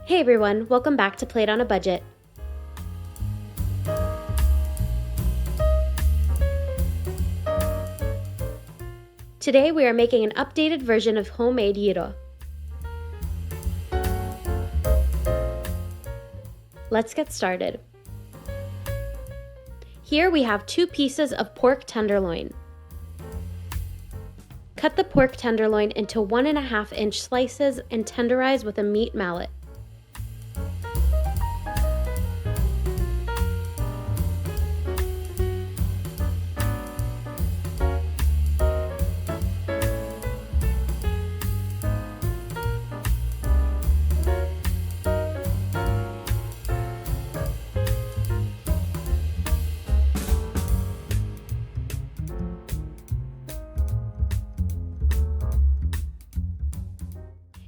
Hey everyone, welcome back to Plate on a Budget. Today we are making an updated version of homemade gyro. Let's get started. Here we have 2 pieces of pork tenderloin. Cut the pork tenderloin into 1.5-inch slices and tenderize with a meat mallet.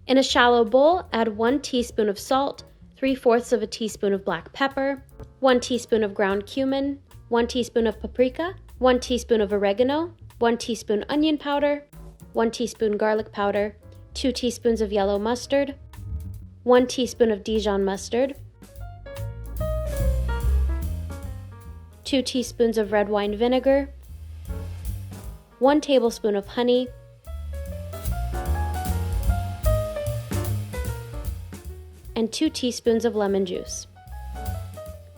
In a shallow bowl, add 1 teaspoon of salt, 3/4 of a teaspoon of black pepper, 1 teaspoon of ground cumin, 1 teaspoon of paprika, 1 teaspoon of oregano, 1 teaspoon onion powder, 1 teaspoon garlic powder, 2 teaspoons of yellow mustard, 1 teaspoon of Dijon mustard, 2 teaspoons of red wine vinegar, 1 tablespoon of honey, and 2 teaspoons of lemon juice.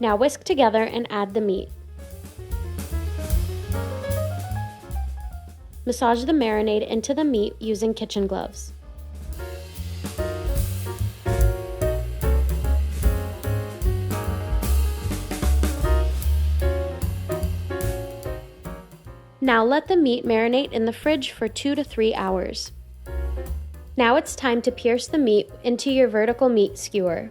Now whisk together and add the meat. Massage the marinade into the meat using kitchen gloves. Now let the meat marinate in the fridge for 2 to 3 hours. Now it's time to pierce the meat into your vertical meat skewer.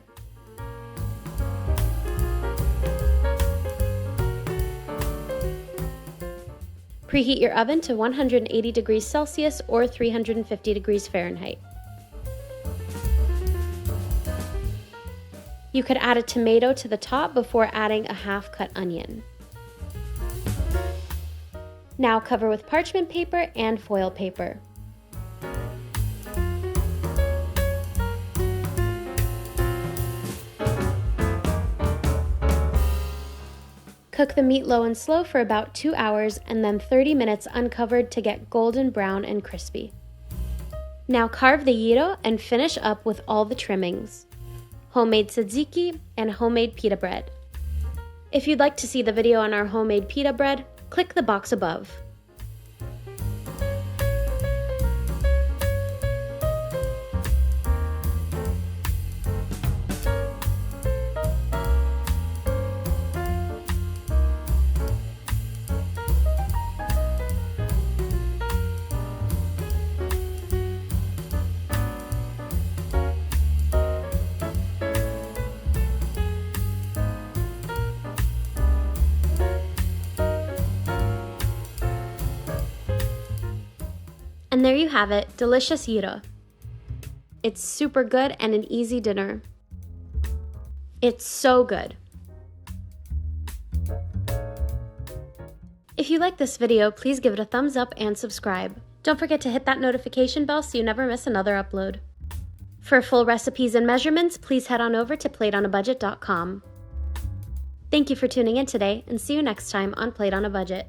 Preheat your oven to 180 degrees Celsius or 350 degrees Fahrenheit. You could add a tomato to the top before adding a half-cut onion. Now cover with parchment paper and foil paper. Cook the meat low and slow for about 2 hours and then 30 minutes uncovered to get golden brown and crispy. Now carve the gyro and finish up with all the trimmings: homemade tzatziki and homemade pita bread. If you'd like to see the video on our homemade pita bread, click the box above. And there you have it, delicious gyro. It's super good and an easy dinner. It's so good. If you like this video, please give it a thumbs up and subscribe. Don't forget to hit that notification bell so you never miss another upload. For full recipes and measurements, please head on over to plateonabudget.com. Thank you for tuning in today, and see you next time on Plate on a Budget.